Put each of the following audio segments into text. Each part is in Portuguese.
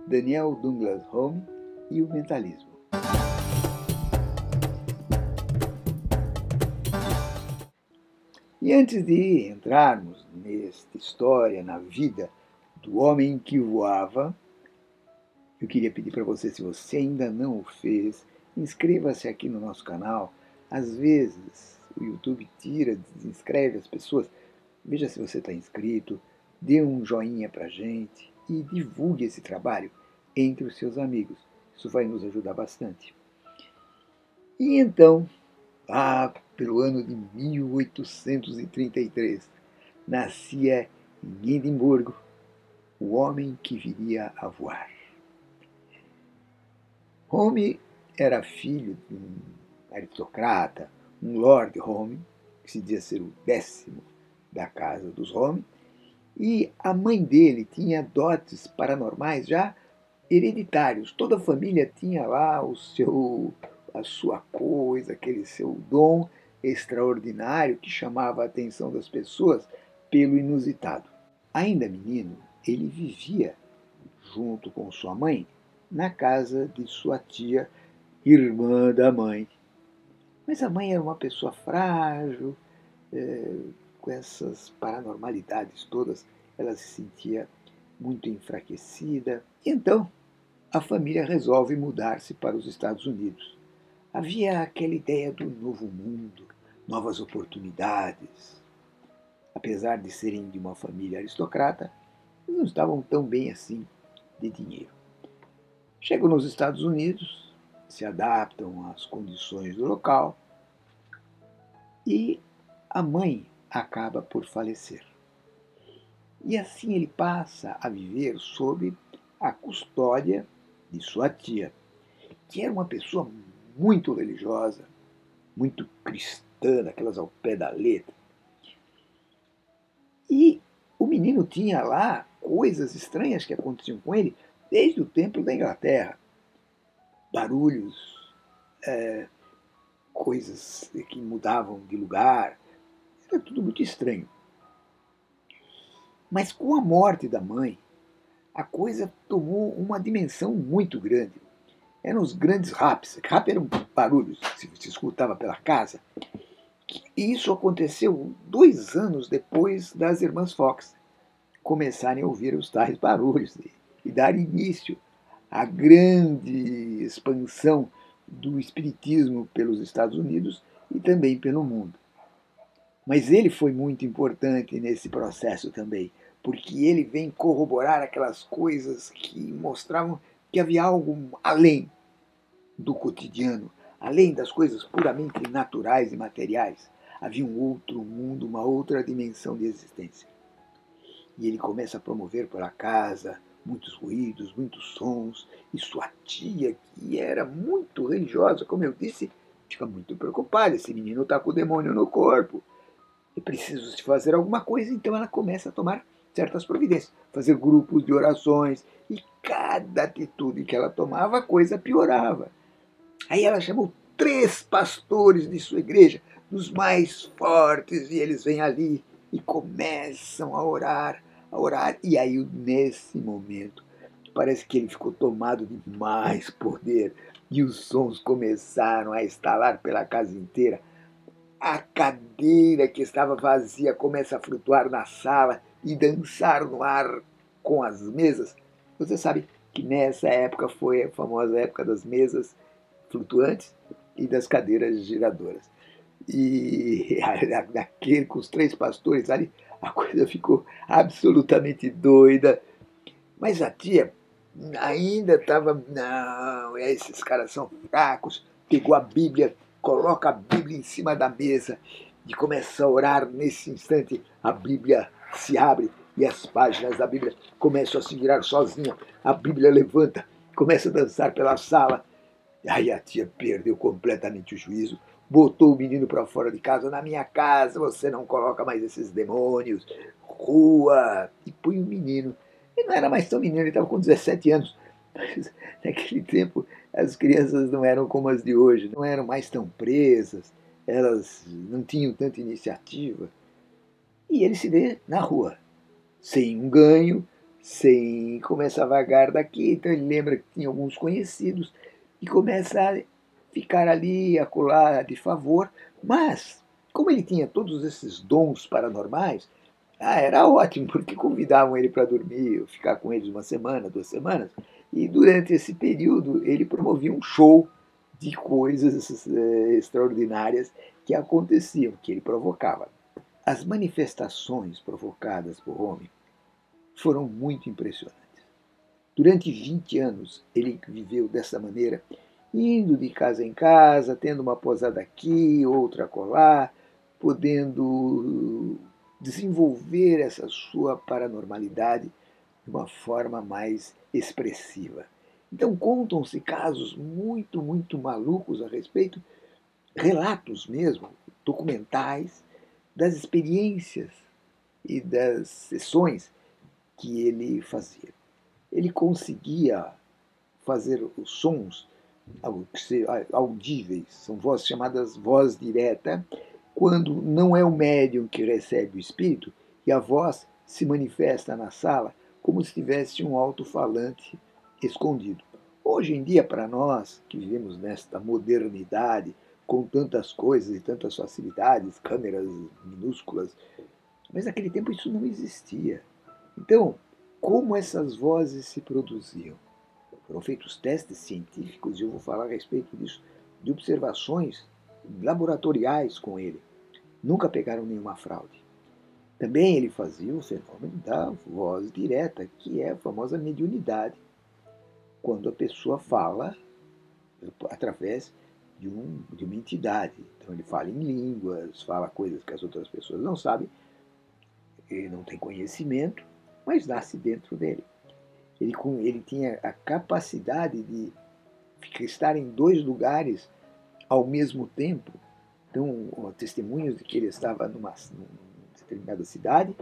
Daniel Douglas Home e o mentalismo. E antes de entrarmos nesta história, na vida do homem que voava, eu queria pedir para você, se você ainda não o fez, inscreva-se aqui no nosso canal. Às vezes o YouTube tira, desinscreve as pessoas. Veja se você está inscrito, dê um joinha para a gente e divulgue esse trabalho entre os seus amigos. Isso vai nos ajudar bastante. E então, pelo ano de 1833, nascia em Edimburgo o homem que viria a voar. Home era filho de um aristocrata, um Lord Home, que se dizia ser o 10º da casa dos Home, e a mãe dele tinha dotes paranormais já hereditários. Toda a família tinha lá a sua coisa, aquele seu dom extraordinário que chamava a atenção das pessoas pelo inusitado. Ainda menino, ele vivia junto com sua mãe na casa de sua tia, irmã da mãe. Mas a mãe era uma pessoa frágil, com essas paranormalidades todas, ela se sentia muito enfraquecida. E então, a família resolve mudar-se para os Estados Unidos. Havia aquela ideia do novo mundo, novas oportunidades. Apesar de serem de uma família aristocrata, eles não estavam tão bem assim de dinheiro. Chegam nos Estados Unidos, se adaptam às condições do local e a mãe acaba por falecer. E assim ele passa a viver sob a custódia de sua tia, que era uma pessoa muito religiosa, muito cristã, daquelas ao pé da letra. E o menino tinha lá coisas estranhas que aconteciam com ele desde o tempo da Inglaterra. Barulhos, coisas que mudavam de lugar. Era tudo muito estranho. Mas com a morte da mãe, a coisa tomou uma dimensão muito grande. Eram os grandes raps. Rap eram barulhos que se escutava pela casa. E isso aconteceu 2 anos depois das irmãs Fox começarem a ouvir os tais barulhos e dar início à grande expansão do espiritismo pelos Estados Unidos e também pelo mundo. Mas ele foi muito importante nesse processo também, porque ele vem corroborar aquelas coisas que mostravam que havia algo além do cotidiano, além das coisas puramente naturais e materiais. Havia um outro mundo, uma outra dimensão de existência. E ele começa a promover pela casa muitos ruídos, muitos sons, e sua tia, que era muito religiosa, como eu disse, fica muito preocupada. Esse menino está com o demônio no corpo. É preciso se fazer alguma coisa, então ela começa a tomar certas providências, fazer grupos de orações, e cada atitude que ela tomava, a coisa piorava. Aí ela chamou 3 pastores de sua igreja, dos mais fortes, e eles vêm ali e começam a orar, e aí nesse momento parece que ele ficou tomado de mais poder, e os sons começaram a estalar pela casa inteira. A cadeira que estava vazia começa a flutuar na sala e dançar no ar com as mesas. Você sabe que nessa época foi a famosa época das mesas flutuantes e das cadeiras giradoras. E naquele, com os 3 pastores ali, a coisa ficou absolutamente doida. Mas a tia ainda estava, não, esses caras são fracos. Pegou a Bíblia, coloca a Bíblia em cima da mesa e começa a orar. Nesse instante, a Bíblia se abre e as páginas da Bíblia começam a se virar sozinha. A Bíblia levanta, começa a dançar pela sala. Aí a tia perdeu completamente o juízo, botou o menino para fora de casa. Na minha casa você não coloca mais esses demônios. Rua! E põe o menino. Ele não era mais tão menino, ele estava com 17 anos. Mas naquele tempo as crianças não eram como as de hoje, não eram mais tão presas, elas não tinham tanta iniciativa. E ele se vê na rua, sem um ganho, sem começa a vagar daqui, então ele lembra que tinha alguns conhecidos e começa a ficar ali, acolá de favor, mas como ele tinha todos esses dons paranormais, era ótimo, porque convidavam ele para dormir, ficar com eles uma semana, 2 semanas, e durante esse período ele promovia um show de coisas extraordinárias que aconteciam, que ele provocava. As manifestações provocadas por Home foram muito impressionantes. Durante 20 anos ele viveu dessa maneira, indo de casa em casa, tendo uma posada aqui, outra acolá, podendo desenvolver essa sua paranormalidade de uma forma mais expressiva. Então contam-se casos muito, muito malucos a respeito, relatos mesmo, documentais, das experiências e das sessões que ele fazia. Ele conseguia fazer os sons audíveis, são vozes chamadas voz direta, quando não é o médium que recebe o espírito e a voz se manifesta na sala como se tivesse um alto-falante escondido. Hoje em dia, para nós que vivemos nesta modernidade, com tantas coisas e tantas facilidades, câmeras minúsculas, mas naquele tempo isso não existia. Então, como essas vozes se produziam? Foram feitos testes científicos, e eu vou falar a respeito disso, de observações laboratoriais com ele. Nunca pegaram nenhuma fraude. Também ele fazia o fenômeno da voz direta, que é a famosa mediunidade, quando a pessoa fala através de uma entidade. Então ele fala em línguas, fala coisas que as outras pessoas não sabem, ele não tem conhecimento, mas nasce dentro dele. Ele tinha a capacidade de estar em 2 lugares ao mesmo tempo. Então, testemunhos de que ele estava numa determinada cidade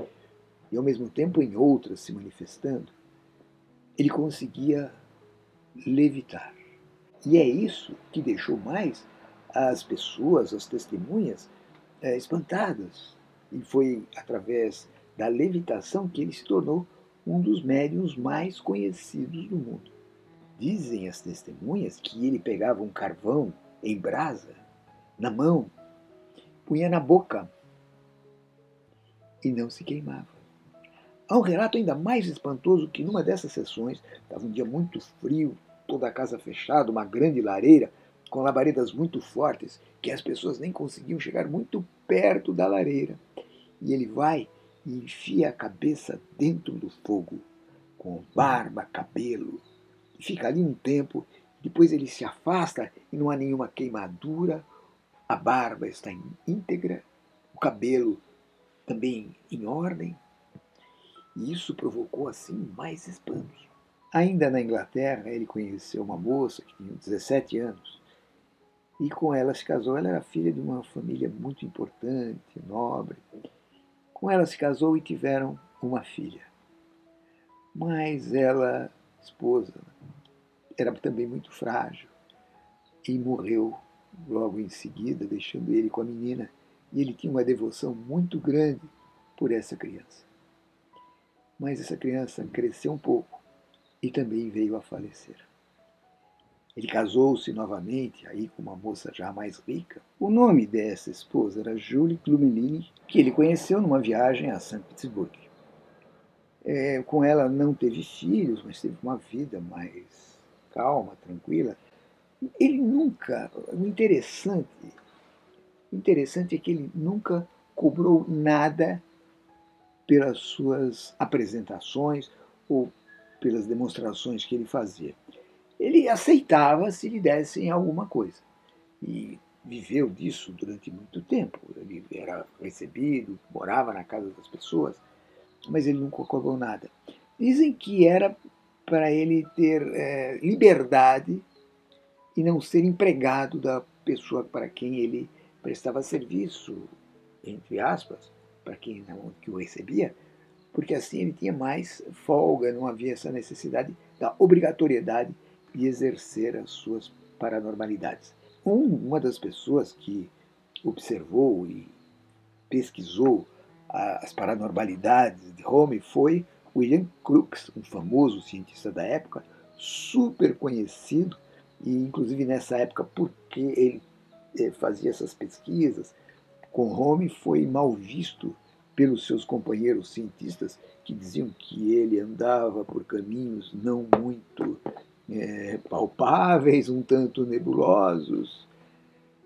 e ao mesmo tempo em outras se manifestando. Ele conseguia levitar. E é isso que deixou mais as pessoas, as testemunhas, espantadas. E foi através da levitação que ele se tornou um dos médiuns mais conhecidos do mundo. Dizem as testemunhas que ele pegava um carvão em brasa, na mão, punha na boca e não se queimava. Há um relato ainda mais espantoso que numa dessas sessões, estava um dia muito frio, toda a casa fechada, uma grande lareira, com labaredas muito fortes, que as pessoas nem conseguiam chegar muito perto da lareira. E ele vai e enfia a cabeça dentro do fogo, com barba, cabelo, e fica ali um tempo, depois ele se afasta e não há nenhuma queimadura, a barba está íntegra, o cabelo também em ordem, e isso provocou assim mais espantos. Ainda na Inglaterra, ele conheceu uma moça que tinha 17 anos e com ela se casou. Ela era filha de uma família muito importante, nobre. Com ela se casou e tiveram uma filha. Mas ela, esposa, era também muito frágil e morreu logo em seguida, deixando ele com a menina. E ele tinha uma devoção muito grande por essa criança. Mas essa criança cresceu um pouco e também veio a falecer. Ele casou-se novamente aí com uma moça já mais rica. O nome dessa esposa era Julie Klumelini, que ele conheceu numa viagem a São Petersburgo. Com ela não teve filhos, mas teve uma vida mais calma, tranquila. Ele nunca, o interessante é que ele nunca cobrou nada pelas suas apresentações ou pelas demonstrações que ele fazia. Ele aceitava se lhe dessem alguma coisa. E viveu disso durante muito tempo. Ele era recebido, morava na casa das pessoas, mas ele nunca cobrou nada. Dizem que era para ele ter liberdade e não ser empregado da pessoa para quem ele prestava serviço, entre aspas, para quem não, que o recebia, porque assim ele tinha mais folga, não havia essa necessidade da obrigatoriedade de exercer as suas paranormalidades. Uma das pessoas que observou e pesquisou as paranormalidades de Home foi William Crookes, um famoso cientista da época, super conhecido, e inclusive nessa época, porque ele fazia essas pesquisas com Home, foi mal visto pelos seus companheiros cientistas, que diziam que ele andava por caminhos não muito palpáveis, um tanto nebulosos.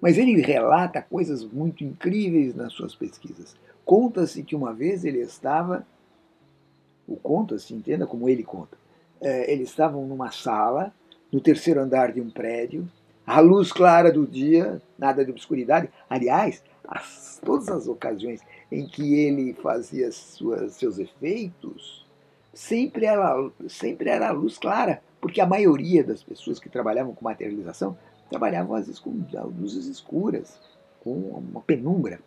Mas ele relata coisas muito incríveis nas suas pesquisas. Conta-se que uma vez ele estava, o conta-se, entenda como ele conta, eles estavam numa sala, no terceiro andar de um prédio, à luz clara do dia, nada de obscuridade. Aliás, todas as ocasiões em que ele fazia seus efeitos, sempre era a luz clara, porque a maioria das pessoas que trabalhavam com materialização trabalhavam às vezes com luzes escuras, com uma penumbra.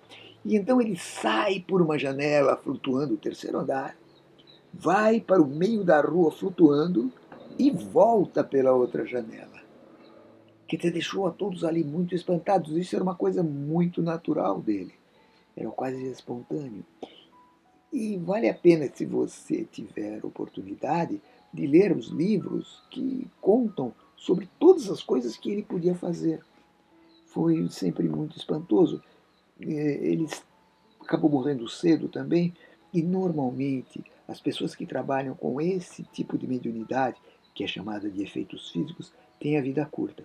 E então ele sai por uma janela flutuando o terceiro andar, vai para o meio da rua flutuando e volta pela outra janela. Que te deixou a todos ali muito espantados. Isso era uma coisa muito natural dele. Era quase espontâneo. E vale a pena, se você tiver oportunidade, de ler os livros que contam sobre todas as coisas que ele podia fazer. Foi sempre muito espantoso. Ele acabou morrendo cedo também, e normalmente as pessoas que trabalham com esse tipo de mediunidade, que é chamada de efeitos físicos, têm a vida curta.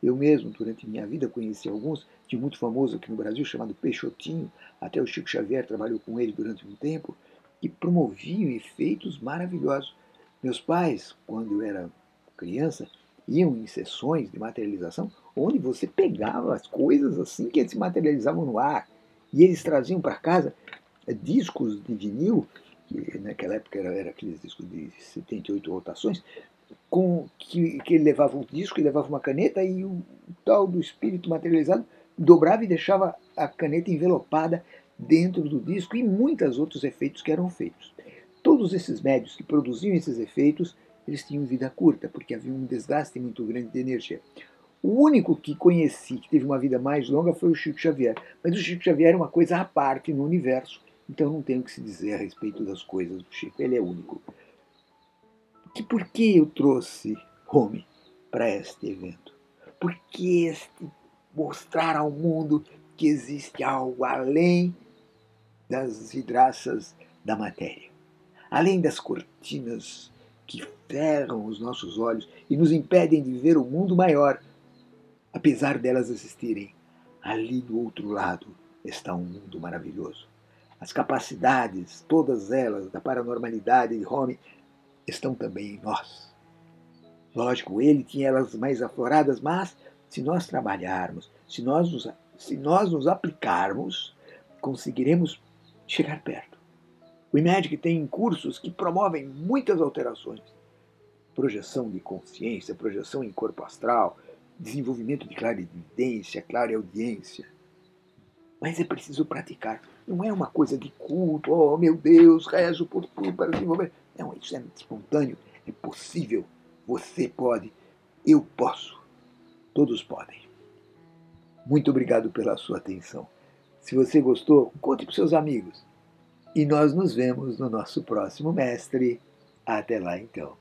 Eu mesmo, durante minha vida, conheci alguns, de muito famoso aqui no Brasil, chamado Peixotinho, até o Chico Xavier trabalhou com ele durante um tempo, e promoviam efeitos maravilhosos. Meus pais, quando eu era criança, iam em sessões de materialização, onde você pegava as coisas assim que se materializavam no ar, e eles traziam para casa discos de vinil, que naquela época era aqueles discos de 78 rotações, que ele levava um disco e levava uma caneta, e o tal do espírito materializado dobrava e deixava a caneta envelopada dentro do disco, e muitos outros efeitos que eram feitos. Todos esses médios que produziam esses efeitos, eles tinham vida curta, porque havia um desgaste muito grande de energia. O único que conheci que teve uma vida mais longa foi o Chico Xavier. Mas o Chico Xavier é uma coisa à parte no universo, então não tenho o que se dizer a respeito das coisas do Chico. Ele é único. Por que eu trouxe Home para este evento? Porque mostrar ao mundo que existe algo além das vidraças da matéria, além das cortinas que ferram os nossos olhos e nos impedem de ver o mundo maior. Apesar delas existirem, ali do outro lado está um mundo maravilhoso. As capacidades, todas elas, da paranormalidade de Home, estão também em nós. Lógico, ele tinha elas mais afloradas, mas se nós trabalharmos, se nós nos aplicarmos, conseguiremos chegar perto. O Imagic tem cursos que promovem muitas alterações. Projeção de consciência, projeção em corpo astral, desenvolvimento de clarividência, clareaudiência. Mas é preciso praticar. Não é uma coisa de culto, oh meu Deus, rezo por tudo para desenvolver. Não, isso é espontâneo, é possível. Você pode, eu posso. Todos podem. Muito obrigado pela sua atenção. Se você gostou, conte para seus amigos. E nós nos vemos no nosso próximo Mestre. Até lá então.